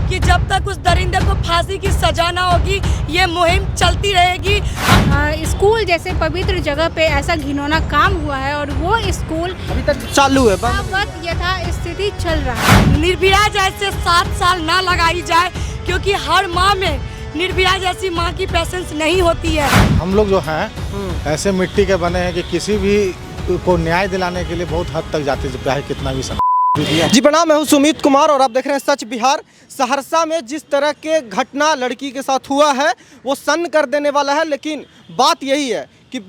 कि जब तक उस दरिंदे को फांसी की सजा ना होगी ये मुहिम चलती रहेगी। स्कूल जैसे पवित्र जगह पे ऐसा घिनौना काम हुआ है और वो स्कूल अभी तक चालू है, बंद वक्त यथास्थिति चल रहा है। निर्भया जैसे 7 साल ना लगाई जाए, क्योंकि हर माँ में निर्भया जैसी माँ की पेशेंस नहीं होती है। हम लोग जो हैं ऐसे मिट्टी के बने हैं कि किसी भी को न्याय दिलाने के लिए बहुत हद तक जाते चाहे कितना भी समय। जी प्रणाम, मैं हूँ सुमित कुमार और आप देख रहे हैं सच बिहार। सहरसा में जिस तरह के घटना लड़की के साथ हुआ है वो सन्न कर देने वाला है, लेकिन बात यही है कि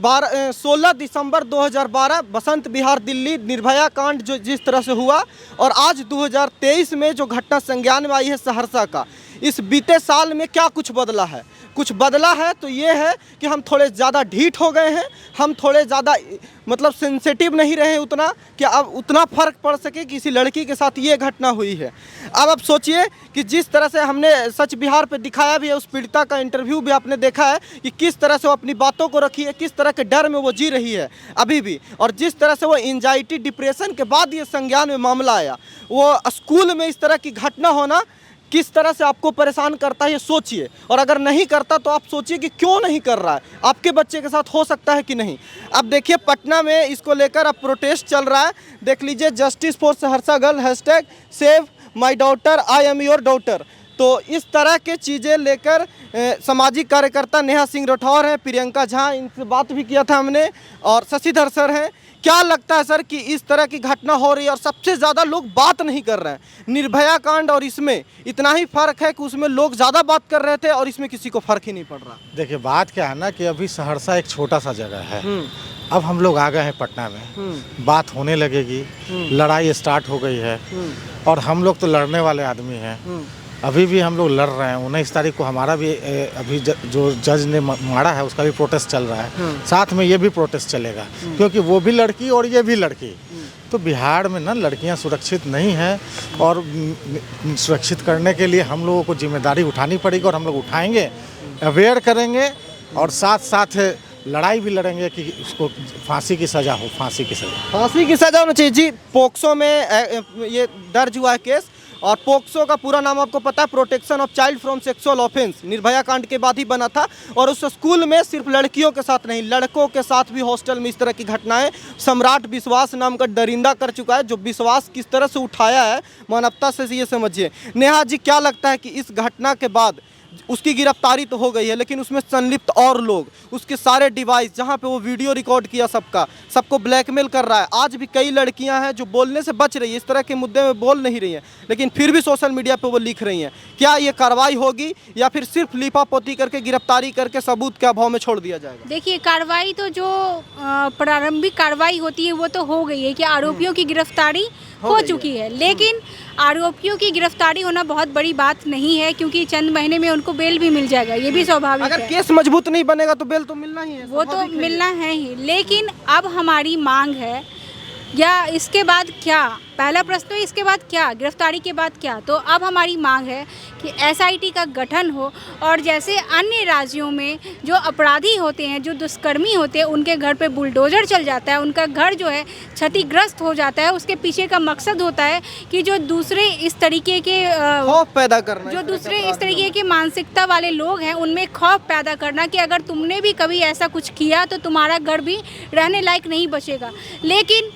16 दिसंबर 2012 बसंत विहार दिल्ली निर्भया कांड जो जिस तरह से हुआ और आज 2023 में जो घटना संज्ञान में आई है सहरसा का, इस बीते साल में क्या कुछ बदला है? कुछ बदला है तो ये है कि हम थोड़े ज़्यादा ढीठ हो गए हैं, हम थोड़े ज़्यादा मतलब सेंसिटिव नहीं रहे उतना कि अब उतना फ़र्क पड़ सके कि किसी लड़की के साथ ये घटना हुई है। अब आप सोचिए कि जिस तरह से हमने सच बिहार पे दिखाया भी है, उस पीड़िता का इंटरव्यू भी आपने देखा है कि किस तरह से वो अपनी बातों को रखी है, किस तरह के डर में वो जी रही है अभी भी, और जिस तरह से वो एंजाइटी डिप्रेशन के बाद ये संज्ञान में मामला आया। वो स्कूल में इस तरह की घटना होना किस तरह से आपको परेशान करता है ये सोचिए, और अगर नहीं करता तो आप सोचिए कि क्यों नहीं कर रहा है, आपके बच्चे के साथ हो सकता है कि नहीं। अब देखिए पटना में इसको लेकर अब प्रोटेस्ट चल रहा है, देख लीजिए justice for Saharsa girl hashtag save my daughter I am your daughter. तो इस तरह के चीज़ें लेकर सामाजिक कार्यकर्ता नेहा सिंह राठौर हैं, प्रियंका झा, इनसे बात भी किया था हमने, और शशिधर सर हैं। क्या लगता है सर कि इस तरह की घटना हो रही है और सबसे ज़्यादा लोग बात नहीं कर रहे हैं? निर्भया कांड और इसमें इतना ही फ़र्क है कि उसमें लोग ज़्यादा बात कर रहे थे और इसमें किसी को फ़र्क ही नहीं पड़ रहा। देखिए बात क्या है ना कि अभी सहरसा एक छोटा सा जगह है, अब हम लोग आ गए हैं पटना में, बात होने लगेगी, लड़ाई स्टार्ट हो गई है और हम लोग तो लड़ने वाले आदमी हैं। अभी भी हम लोग लड़ रहे हैं। 19 तारीख को हमारा भी अभी जो जज ने मारा है उसका भी प्रोटेस्ट चल रहा है, साथ में ये भी प्रोटेस्ट चलेगा, क्योंकि वो भी लड़की और ये भी लड़की। तो बिहार में ना लड़कियां सुरक्षित नहीं हैं और सुरक्षित करने के लिए हम लोगों को जिम्मेदारी उठानी पड़ेगी और हम लोग उठाएंगे, अवेयर करेंगे और साथ साथ लड़ाई भी लड़ेंगे कि उसको फांसी की सज़ा हो। फांसी की सज़ा होना चाहिए जी। पोक्सो में ये दर्ज हुआ है केस, और पोक्सो का पूरा नाम आपको पता है, protection of child from sexual offence. Nirbhaya कांड के बाद ही बना था और उस स्कूल में सिर्फ लड़कियों के साथ नहीं लड़कों के साथ भी हॉस्टल में इस तरह की घटनाएं सम्राट विश्वास नाम का दरिंदा कर चुका है, जो विश्वास किस तरह से उठाया है मानवता से, ये समझिए। नेहा जी क्या लगता है कि इस घटना के बाद उसकी गिरफ्तारी तो हो गई है, लेकिन उसमें संलिप्त और लोग, उसके सारे डिवाइस जहां पे वो वीडियो रिकॉर्ड किया सबको ब्लैकमेल कर रहा है। आज भी कई लड़कियां हैं जो बोलने से बच रही है, इस तरह के मुद्दे में बोल नहीं रही हैं, लेकिन फिर भी सोशल मीडिया पे वो लिख रही हैं। क्या ये कार्रवाई होगी या फिर सिर्फ लिपापोती करके गिरफ्तारी करके सबूत के अभाव में छोड़ दिया जाएगा? देखिए कार्रवाई तो जो प्रारंभिक कार्रवाई होती है वो तो हो गई है कि आरोपियों की गिरफ्तारी हो चुकी है, लेकिन आरोपियों की गिरफ्तारी होना बहुत बड़ी बात नहीं है, क्योंकि चंद महीने में उनको बेल भी मिल जाएगा, ये भी स्वाभाविक है। अगर केस मजबूत नहीं बनेगा तो बेल तो मिलना ही है, वो तो मिलना है ही। लेकिन अब हमारी मांग है, या इसके बाद क्या, पहला प्रश्न तो इसके बाद क्या, गिरफ्तारी के बाद क्या? तो अब हमारी मांग है कि एसआईटी का गठन हो और जैसे अन्य राज्यों में जो अपराधी होते हैं, जो दुष्कर्मी होते हैं, उनके घर पे बुलडोजर चल जाता है, उनका घर जो है क्षतिग्रस्त हो जाता है, उसके पीछे का मकसद होता है कि जो दूसरे इस तरीके के खौफ पैदा करना, जो दूसरे इस तरीके की मानसिकता वाले लोग हैं उनमें खौफ पैदा करना कि अगर तुमने भी कभी ऐसा कुछ किया तो तुम्हारा घर भी रहने लायक नहीं बचेगा। लेकिन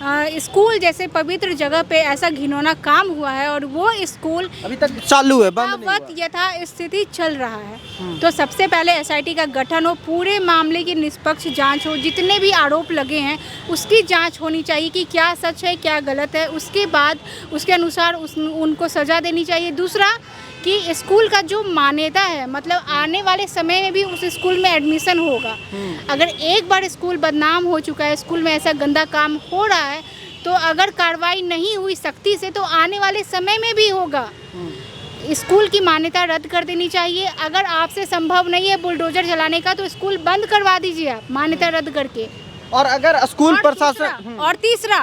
स्कूल जैसे पवित्र जगह पे ऐसा घिनौना काम हुआ है और वो स्कूल अभी तक चालू है, बंद नहीं हुआ। यथास्थिति चल रहा है। तो सबसे पहले एसआईटी का गठन हो, पूरे मामले की निष्पक्ष जांच हो, जितने भी आरोप लगे हैं उसकी जांच होनी चाहिए कि क्या सच है क्या गलत है, उसके बाद उसके अनुसार उनको सज़ा देनी चाहिए। दूसरा कि स्कूल का जो मान्यता है, मतलब आने वाले समय में भी उस स्कूल में एडमिशन होगा। अगर एक बार स्कूल बदनाम हो चुका है, स्कूल में ऐसा गंदा काम हो रहा है, तो अगर कार्रवाई नहीं हुई सख्ती से तो आने वाले समय में भी होगा। स्कूल की मान्यता रद्द कर देनी चाहिए। अगर आपसे संभव नहीं है बुलडोजर चलाने का तो स्कूल बंद करवा दीजिए आप, मान्यता रद्द करके। और अगर स्कूल प्रशासन और तीसरा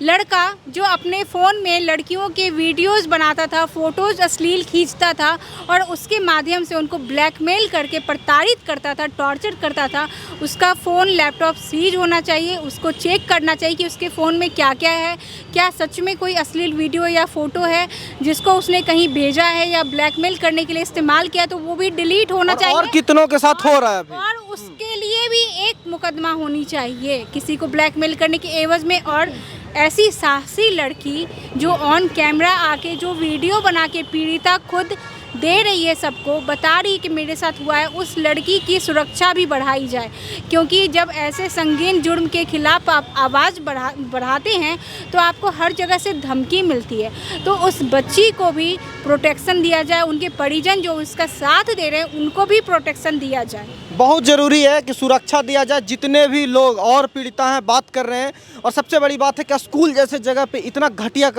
लड़का जो अपने फ़ोन में लड़कियों के वीडियोस बनाता था, फ़ोटोज़ अश्लील खींचता था और उसके माध्यम से उनको ब्लैकमेल करके प्रताड़ित करता था, टॉर्चर करता था, उसका फ़ोन लैपटॉप सीज होना चाहिए। उसको चेक करना चाहिए कि उसके फ़ोन में क्या क्या है, क्या सच में कोई अश्लील वीडियो या फ़ोटो है जिसको उसने कहीं भेजा है या ब्लैकमेल करने के लिए इस्तेमाल किया, तो वो भी डिलीट होना चाहिए। और कितनों के साथ हो रहा है अभी। और उसके लिए भी एक मुकदमा होनी चाहिए किसी को ब्लैकमेल करने के एवज में। और ऐसी साहसी लड़की जो ऑन कैमरा आके जो वीडियो बना के पीड़िता खुद दे रही है, सबको बता रही है कि मेरे साथ हुआ है, उस लड़की की सुरक्षा भी बढ़ाई जाए। क्योंकि जब ऐसे संगीन जुर्म के खिलाफ आप आवाज़ बढ़ाते हैं तो आपको हर जगह से धमकी मिलती है। तो उस बच्ची को भी प्रोटेक्शन दिया जाए, उनके परिजन जो उसका साथ दे रहे हैं उनको भी प्रोटेक्शन दिया जाए। बहुत ज़रूरी है कि सुरक्षा दिया जाए। जितने भी लोग और पीड़िता हैं बात कर रहे हैं, और सबसे बड़ी बात है कि स्कूल जैसे जगह पे इतना घटिया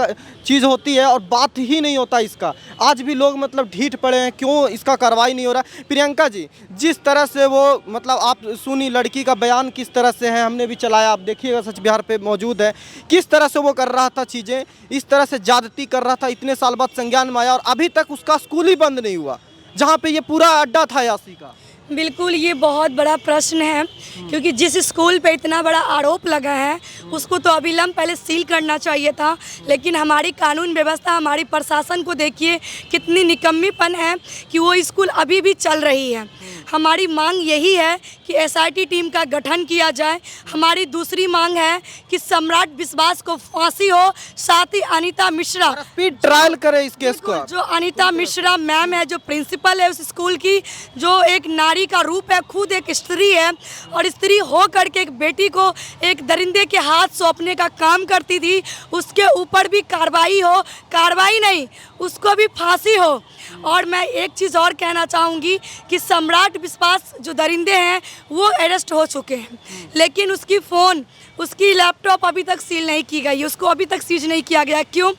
चीज़ होती है और बात ही नहीं होता इसका। आज भी लोग मतलब ढीठ पड़े हैं, क्यों इसका कार्रवाई नहीं हो रहा। प्रियंका जी, जिस तरह से वो मतलब आप सुनी लड़की का बयान किस तरह से है, हमने भी चलाया, आप देखिएगा, सच बिहार पे मौजूद है, किस तरह से वो कर रहा था चीज़ें, इस तरह से ज्यादती कर रहा था, इतने साल बाद संज्ञान में आया और अभी तक उसका स्कूल ही बंद नहीं हुआ जहाँ पे ये पूरा अड्डा था यासी का। बिल्कुल, ये बहुत बड़ा प्रश्न है, क्योंकि जिस स्कूल पे इतना बड़ा आरोप लगा है उसको तो अविलंब पहले सील करना चाहिए था। लेकिन हमारी कानून व्यवस्था, हमारी प्रशासन को देखिए कितनी निकम्मीपन है कि वो स्कूल अभी भी चल रही है। हमारी मांग यही है कि एसआईटी टीम का गठन किया जाए। हमारी दूसरी मांग है कि सम्राट विश्वास को फांसी हो, साथ ही अनीता मिश्रा स्पीड ट्रायल करे इस केस को। जो अनीता मिश्रा मैम है, जो प्रिंसिपल है उस स्कूल की, जो एक नारी का रूप है, खुद एक स्त्री है और स्त्री हो करके एक बेटी को एक दरिंदे के हाथ सौंपने का काम करती थी, उसके ऊपर भी कार्रवाई हो, कार्रवाई नहीं उसको भी फांसी हो। और मैं एक चीज़ और कहना चाहूँगी कि सम्राट विश्वास जो दरिंदे हैं वो अरेस्ट हो चुके हैं, लेकिन उसकी फ़ोन, उसकी लैपटॉप अभी तक सील नहीं की गई, उसको अभी तक सीज नहीं किया गया। क्यों?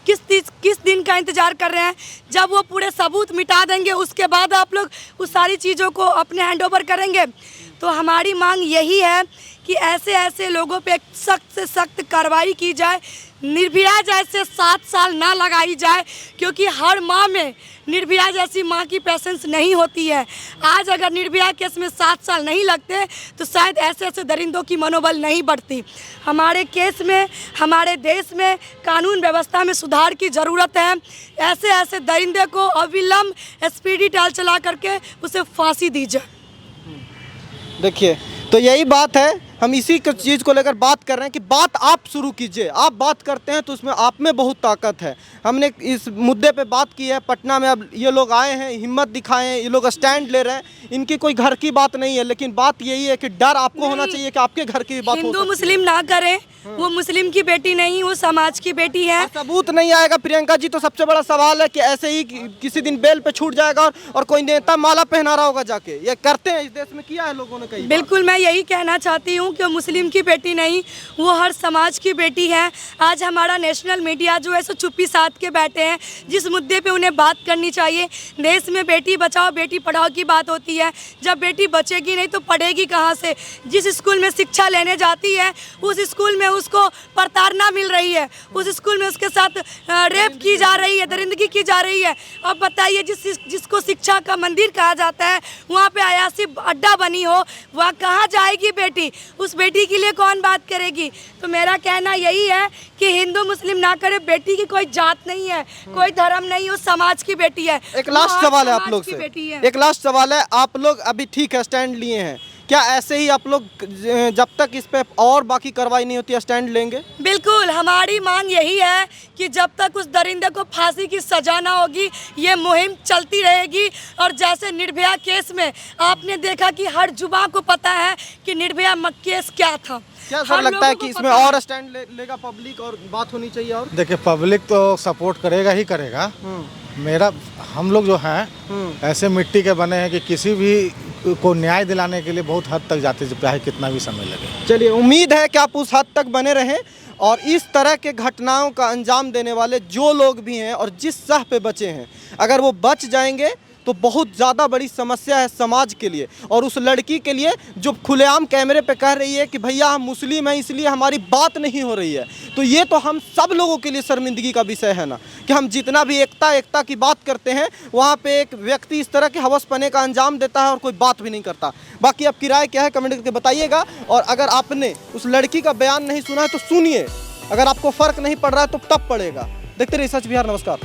किस दिन का इंतज़ार कर रहे हैं? जब वो पूरे सबूत मिटा देंगे उसके बाद आप लोग उस सारी चीज़ों को अपने हैंड ओवर करेंगे। तो हमारी मांग यही है कि ऐसे लोगों पे सख्त से सख्त कार्रवाई की जाए। निर्भया जैसे 7 साल ना लगाई जाए, क्योंकि हर माँ में निर्भया जैसी माँ की पेशेंस नहीं होती है। आज अगर निर्भया केस में 7 साल नहीं लगते तो शायद ऐसे दरिंदों की मनोबल नहीं बढ़ती। हमारे केस में, हमारे देश में कानून व्यवस्था में सुधार की ज़रूरत है। ऐसे दरिंदे को अविलंब स्पीडी ट्रायल चला करके उसे फांसी दी जाए। देखिए, तो यही बात है, हम इसी चीज़ को लेकर बात कर रहे हैं कि बात आप शुरू कीजिए। आप बात करते हैं तो उसमें आप में बहुत ताकत है। हमने इस मुद्दे पे बात की है। पटना में अब ये लोग आए हैं, हिम्मत दिखाए हैं, ये लोग स्टैंड ले रहे हैं। इनकी कोई घर की बात नहीं है, लेकिन बात यही है कि डर आपको होना चाहिए कि आपके घर की बात हो। हिंदू मुस्लिम ना करें, वो मुस्लिम की बेटी नहीं, वो समाज की बेटी है। सबूत नहीं आएगा प्रियंका जी, तो सबसे बड़ा सवाल है कि ऐसे ही किसी दिन बेल पे छूट जाएगा और कोई नेता माला पहना रहा होगा जाके। ये करते हैं, इस देश में किया है लोगों ने कई। बिल्कुल, मैं यही कहना चाहती हूँ कि मुस्लिम की बेटी नहीं, वो हर समाज की बेटी है। आज हमारा नेशनल मीडिया जो है सो चुप्पी साध के बैठे हैं। जिस मुद्दे पे उन्हें बात करनी चाहिए, देश में बेटी बचाओ बेटी पढ़ाओ की बात होती है। जब बेटी बचेगी नहीं तो पढ़ेगी कहाँ से? जिस स्कूल में शिक्षा लेने जाती है उस स्कूल में उसको प्रताड़ना मिल रही है, उस स्कूल में उसके साथ रेप की जा रही है, दरिंदगी की जा रही है। अब बताइए, जिसको शिक्षा का मंदिर कहा जाता है वहाँ पे अयासी अड्डा बनी हो, वहाँ कहाँ जाएगी बेटी? उस बेटी के लिए कौन बात करेगी? तो मेरा कहना यही है कि हिंदू मुस्लिम ना करे, बेटी की कोई जात नहीं है, कोई धर्म नहीं, वो समाज की बेटी है। एक लास्ट सवाल है आप लोग से, एक लास्ट सवाल है। आप लोग अभी ठीक है स्टैंड लिए हैं, क्या ऐसे ही आप लोग जब तक इस पे और बाकी कार्रवाई नहीं होती स्टैंड लेंगे? बिल्कुल, हमारी मांग यही है कि जब तक उस दरिंदे को फांसी की सजा ना होगी ये मुहिम चलती रहेगी। और जैसे निर्भया केस में आपने देखा कि हर जुबान को पता है कि निर्भया केस क्या था। क्या सर लगता है कि इसमें और स्टैंड लेगा पब्लिक और बात होनी चाहिए? और देखिए, पब्लिक तो सपोर्ट करेगा ही करेगा। हम लोग जो हैं ऐसे मिट्टी के बने हैं कि किसी भी को न्याय दिलाने के लिए बहुत हद तक जाते, चाहे कितना भी समय लगे। चलिए, उम्मीद है कि आप उस हद तक बने रहें और इस तरह के घटनाओं का अंजाम देने वाले जो लोग भी हैं और जिस सह पे बचे हैं, अगर वो बच जाएंगे तो बहुत ज़्यादा बड़ी समस्या है समाज के लिए। और उस लड़की के लिए जो खुलेआम कैमरे पे कह रही है कि भैया हम मुस्लिम हैं इसलिए हमारी बात नहीं हो रही है, तो ये तो हम सब लोगों के लिए शर्मिंदगी का विषय है ना, कि हम जितना भी एकता की बात करते हैं वहाँ पे एक व्यक्ति इस तरह के हवसपने का अंजाम देता है और कोई बात भी नहीं करता। बाकी आपकी राय क्या है कमेंट करके बताइएगा। और अगर आपने उस लड़की का बयान नहीं सुना है तो सुनिए, अगर आपको फ़र्क नहीं पड़ रहा है तो तब पड़ेगा। देखते रहिए सच बिहार। नमस्कार।